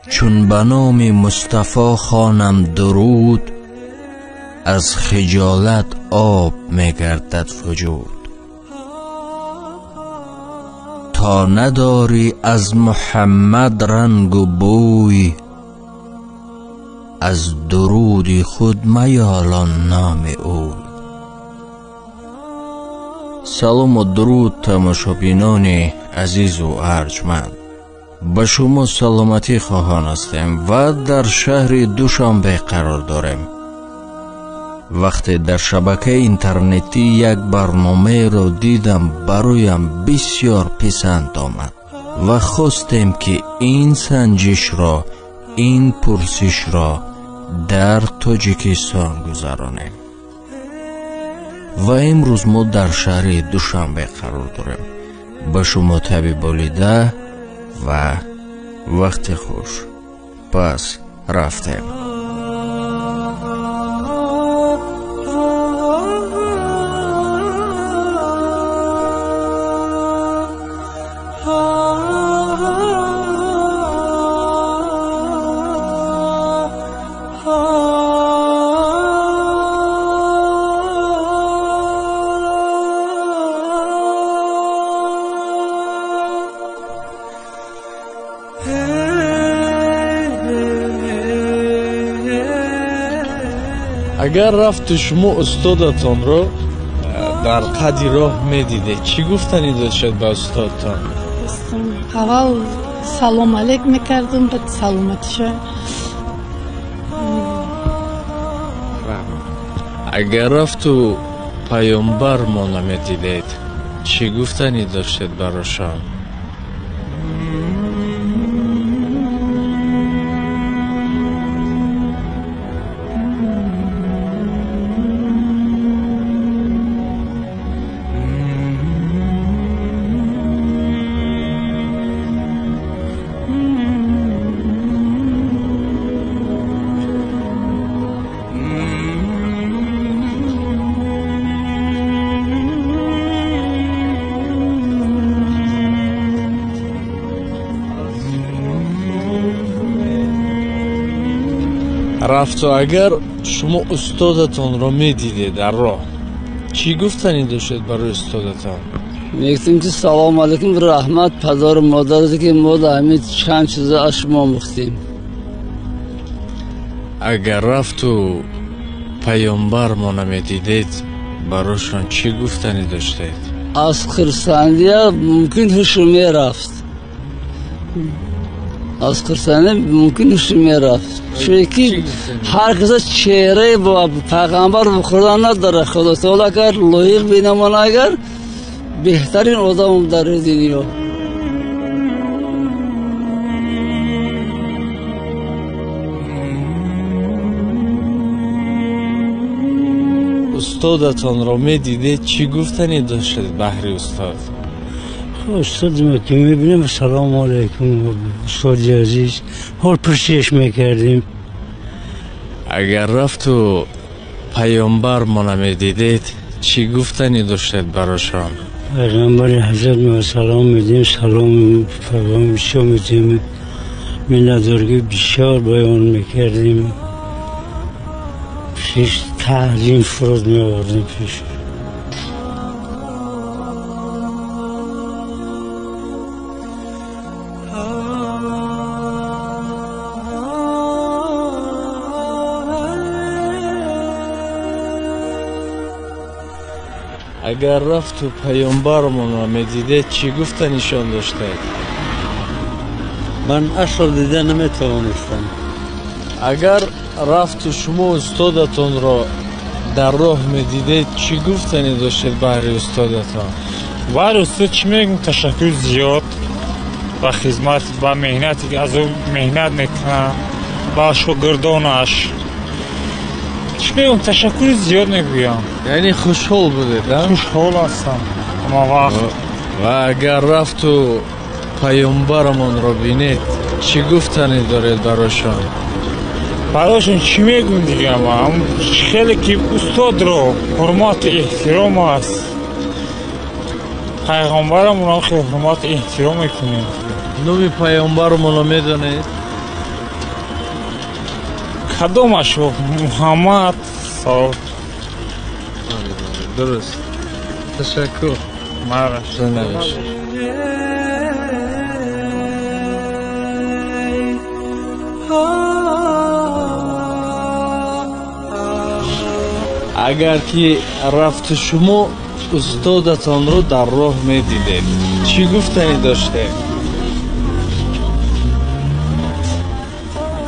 چون به نام مصطفی خوانم درود، از خجالت آب میگردد وجود. تا نداری از محمد رنگ و بوی، از درود خود میالان نام او. سلام و درود تماشابینان عزیز و ارجمند، به شما سلامتی خواهان هستیم و در شهر دوشنبه قرار داریم. وقتی در شبکه اینترنتی یک برنامه را دیدم برایم بسیار پسند آمد و خواستیم که این سنجش را، این پرسش را در تاجیکستان گذرانیم و امروز ما در شهر دوشنبه قرار داریم. به شما تبی بولیده و وقت خوش. پس رفتیم. اگر رفت شما استادتان را در قدی راه میدیده چی گفتنی داشت به استادتان؟ اول سلام علیک میکردم، بعد سلامتشه. اگر رفت و پیامبر ما نمیدیدید چی گفتنی داشت براشان؟ رفت و اگر شما استادتان را میدیده در راه چی گفتنی داشت برای استادتان؟ میگفتیم که سلام علیکم و رحمت پدر و مادر که ما در همین چند چیزا از شما مختیم. اگر رفت و پیامبر ما نمیدیدید برایشان چی گفتنی داشتید؟ از خرسندی ممکن هوش میرفت، از خرسندی ممکن هوش میرفت، چون که هر کس چهره با پیغمبر بخوردن نداره. خدا تعالی اگر لایق بینمان اگر بهترین آدم در دنیا. استادتان را میدیده چی گفتنی داشتید بهر استاد؟ استاد که میبینیم سلام علیکم استاد عزیز حال پرسش میکردیم. اگر رفت و پیامبر ما نمیدیدید چی گفتنی داشتید براشان؟ پیغمبر حضرت ما سلام میدیم، سلام پیغام بسیار میدیم، مینادرگی بسیار بیان میکردیم، پیش تعلیم فرود میوردیم پیش. اگر رفت و پیامبرمون را میدیده چی گفتنیشان داشته؟ من اصلا دیده نمیتوانستم. اگر رفت و شما استادتون را در راه میدیده چی گفتنی داشتید برای استادتان؟ برای استاد چی میگم؟ تشکر زیاد و خدمت و مهنتی که از او مهنت میکنم با شاگردانش چی میگم؟ تشکر زیاد میگویم. یعنی خوشحال بودید؟ خوشحال هستم اما وقت. و اگر رفت و پیامبرمون را بینید چی گفتنی دارید براشان؟ براشون چی میگم دیگه؟ اما خیلی که استاد را حرمت احترام است، پیغمبرمون را خیلی حرمت احترام میکنیم. نومی پیامبرمون را میدونید؟ کدامش محمد صاحب درست. تشکر. مرا زنده باشی. اگر که رفت شما استادتان رو در راه میدیدید چی گفتنی داشته؟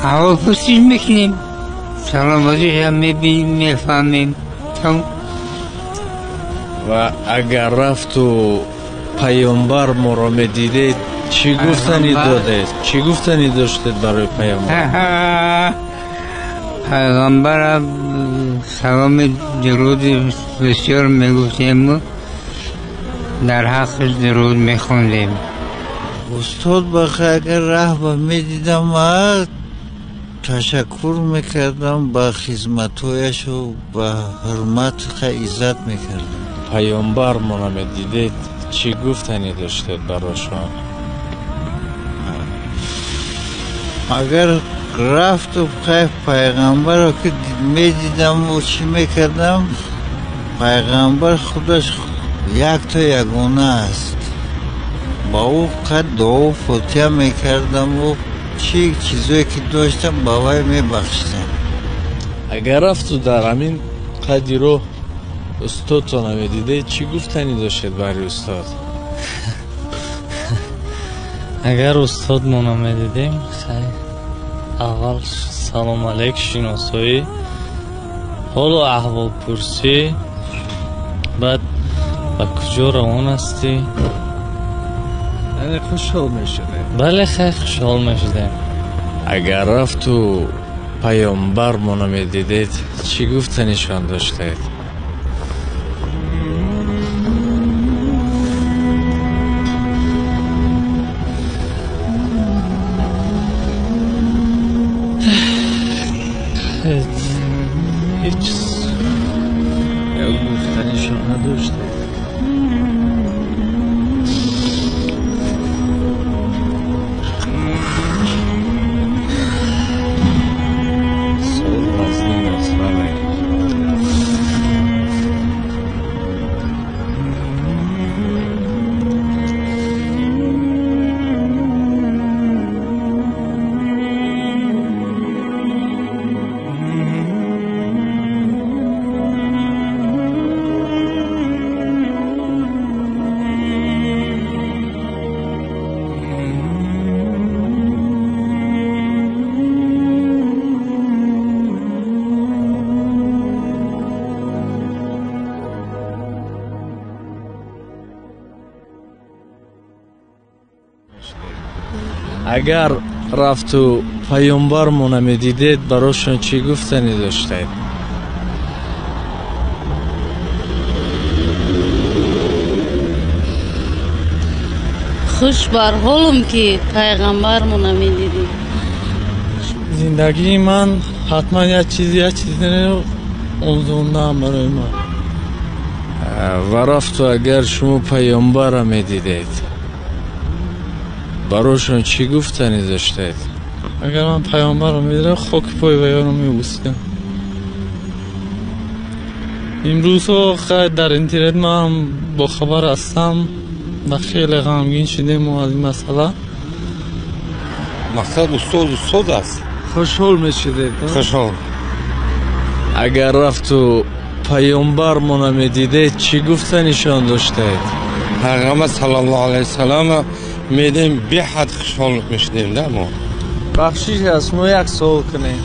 اول پرسش میکنیم سلامتی هم میبینیم میفهمیم و اگر رفت و پیامبر ما را میدیدید چی گفتنی داده؟ چی گفتنی داشتید برای پیامبر؟ پیغمبر سلام درود بسیار میگفتیم در حق درود میخوندیم. استاد بخیر اگر راه با میدیدم و تشکر میکردم با خدمتویش و با حرمت عزت میکردم. پیامبر ما را میدیدید چی گفتنی داشتید براشان؟ اگر رفت و پیغمبر رو که میدیدم و چی میکردم پیغمبر خودش یک تا یگانه است با او قد دعا فتیه میکردم و چی چیزایی که داشتم با وی میبخشتم. اگر رفت و در همین قدی رو استادتان میدیده چی گفتنی داشتید برای استاد؟ اگر استاد ما میدیدیم اول سلام علیک شناسایی حال و احوال پرسی بعد با کجا روان هستی؟ یعنی خوشحال میشده؟ بله خیلی خوشحال میشدیم. اگر رفت و پیامبر ما میدیدید چی گفتنیشان داشتید؟ هیچ یا گفتنیشان نداشتید؟ اگر رفت و پیامبر ما نمیدیدید براشون چی گفتنی داشتید؟ خوش بر حالم که پیغمبر ما نمیدیدیم. زندگی من حتما یه چیزی اولدوندم برای من. و رفت و اگر شما پیامبر را میدیدید براشون چی گفتنی داشتید؟ اگر من پیامبر رو میدیدم خاک پای وی رو میبوسیدم. امروز خیلی در اینترنت من با خبر هستم و خیلی غمگین شدیم از این مسئله. مقصد استاد است. خوشحال میشدید؟ خوشحال. اگر رفت و پیامبر ما نمیدیدید چی گفتنیشان داشتید؟ پیغمبر صلی الله علیه وسلم میدیم به حد خوشحال میشدیم نه ما. بخشیش هست ما یک سوال کنیم.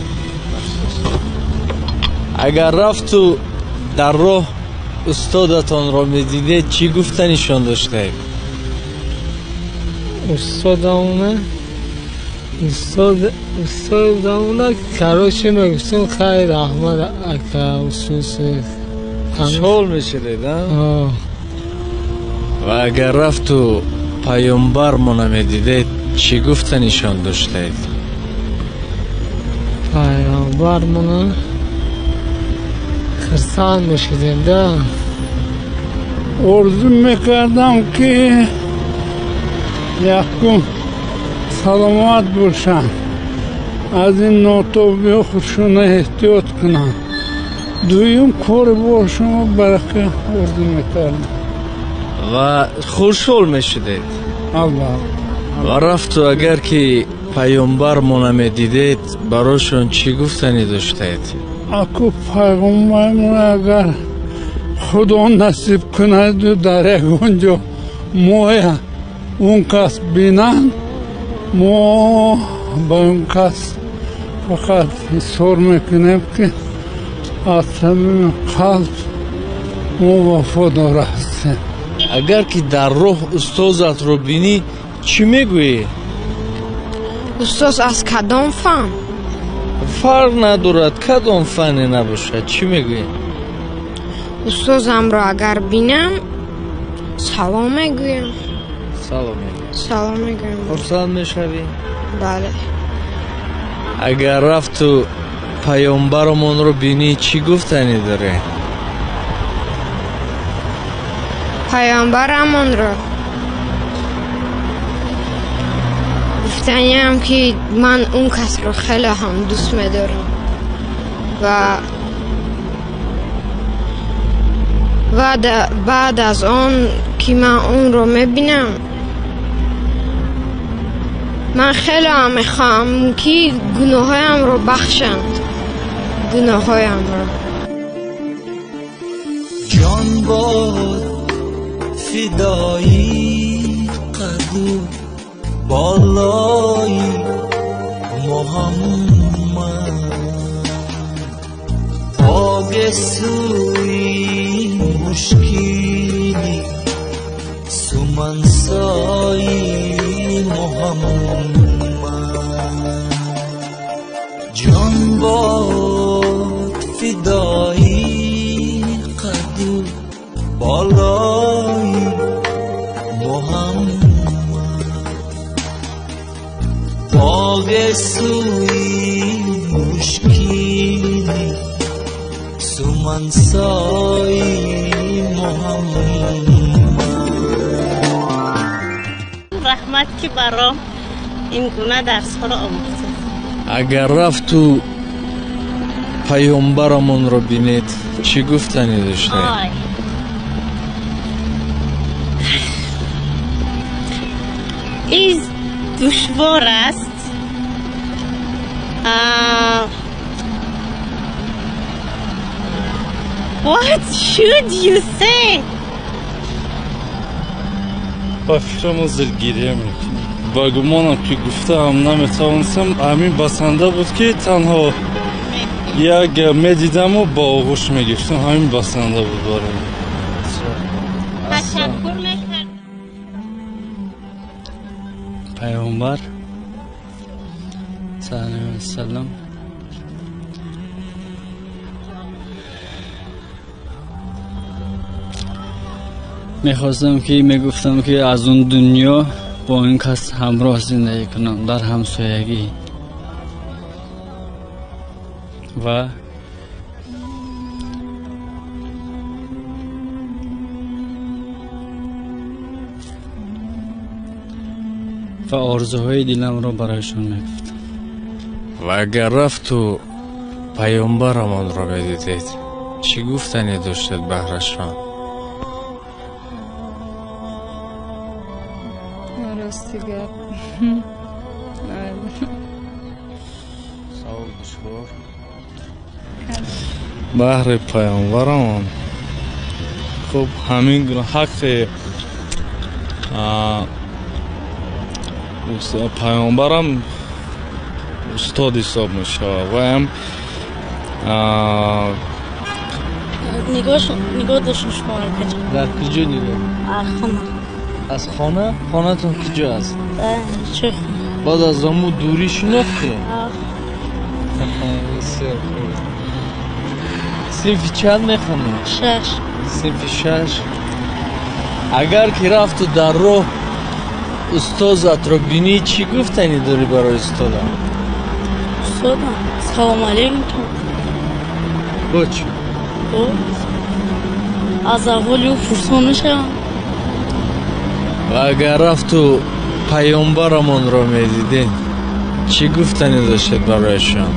اگر رفت و در راه استادتان را میدیدید چی گفتنیشان داشتید؟ استادمونه کراچی میگفتیم خیر احمد اکا خصوص خوشحال میشدید؟ و اگر رفت و پیامبر ما نمیدیدید چی گفتنیشان داشتید؟ پیامبر ما خرسان میشدیم ده. آرزو میکردم که یکم سلامت باشن از این ناتوبی خودشون احتیاط کنن. دویم کار با شما برکه خورد میکردن و خوشحال میشدید. الله. و رفتو اگر که پیامبرمون نمیدیدید براشون چی گفتنی داشتید؟ اکو پیغمبرمون اگر خدا نصیب کند و در اونجا ما اون کس بینن، ما با اون کس فقط اصرار میکنیم که از صمیم قلب ما وفادار هستیم. اگر که در راه استازت رو بینی چی میگویی؟ استاز از کدام فن؟ فرق ندارد کدام فنی نباشد، چی میگویی؟ استازم رو اگر بینم سلام میگویم. سلام میگویم. خرسند میشوی؟ بله. اگر رفتو پیامبرمون رو بینی چی گفتنی داره؟ پیامبرمون رو گفتنی هم که من اون کس رو خیلی هم دوست میدارم و بعد از آن که من اون رو میبینم من خیلی هم میخوام که گناهایم رو بخشند، گناهایم رو. جان باد فدایی قدو بالای محمد آگسوی مشکلی سمنسای محمد جان باد فدایی قدو بالای محمد آگسوی مشکلی سمنسای محمد رحمت که برام این گونه درس ها رو آموخته. اگر رفتو پیامبرمون رو بینید چی گفتنی داشته؟ این دشوار است. What should you say? با فکرم زلگیریه میکنم. با گمانم که گفته هم نمیتوانستم. همین بسنده بود که تنها یک میدیدم و با آغوش میگفتم. همین بسنده بود برای تشکر میکنم. پیامبر صلی الله علیه وسلم میخواستم که میگفتم که از اون دنیا با این کس همراه زندگی کنم در همسایگی و آرزوهای دلم رو برایشون میگفتم. و اگر رفتو پیامبرمون رو بدیدید چی گفتنی داشتید بهرشان؟ راستیگر بحر پیامبرمون خب همین حق پیامبرم استاد حساب میشه و هم نگاه داشتم شما کجا؟ در کجا نگاه؟ خانه. از خانه؟ خانه تون کجا است؟ چه خانه؟ بعد از همو دوری شناختی؟ صنف چند میخونی؟ 6. صنف 6. اگر که رفت در راه استازت رو بینی چی گفتنی داری برای استادم؟ استادم سلام علیکم. بچ از اولی فرسون شدم. و اگر رفت و پیامبرمون رو میدیدین چی گفتنی داشتید برایشان؟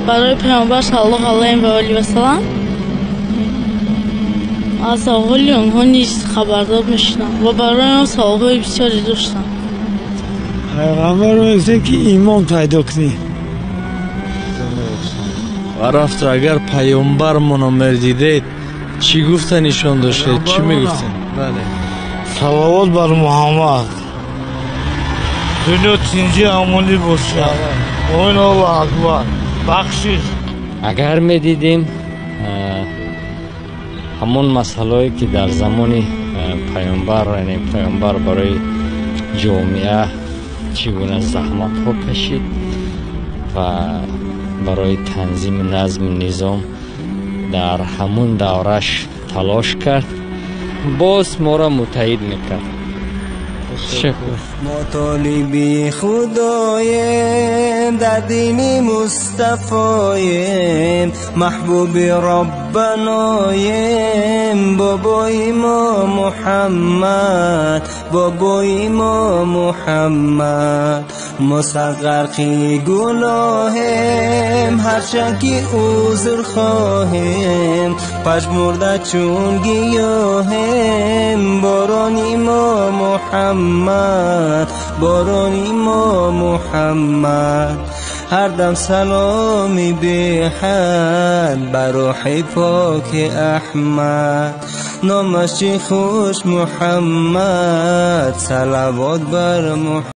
برای پیامبر صلی الله علیه و آله و سلام از احوال اونها نیز خبردار میشدم و برای آن ثواب‌های بسیاری داشتم. پیغمبر میگه که ایمان پیدا کنی. و رفت اگر پیامبر منو دیدید چی گفتنیشون داشتید؟ چی میگفتین؟ بله. صلوات بر محمد. دنیا تینجی عملی باشه. اون الله اکبر. بخشش. اگر میدیدیم همون مسئله‌ای که در زمان پیامبر، یعنی پیامبر برای جامعه چگونه زحمت ها کشید و برای تنظیم نظم نظام در همون دورش تلاش کرد، باز ما را متحد میکرد. ما طالبی خدایم در دین مصطفایم محبوب ربنایم بابای ما محمد بابای ما محمد مسغرقی گناهم هرچند که عذر خواهم پژمرده چون گیاهم بارانی ما محمد بارانی ما محمد هر دم سلامی به حد بر روح پاک احمد نامش خوش محمد صلوات بر محمد.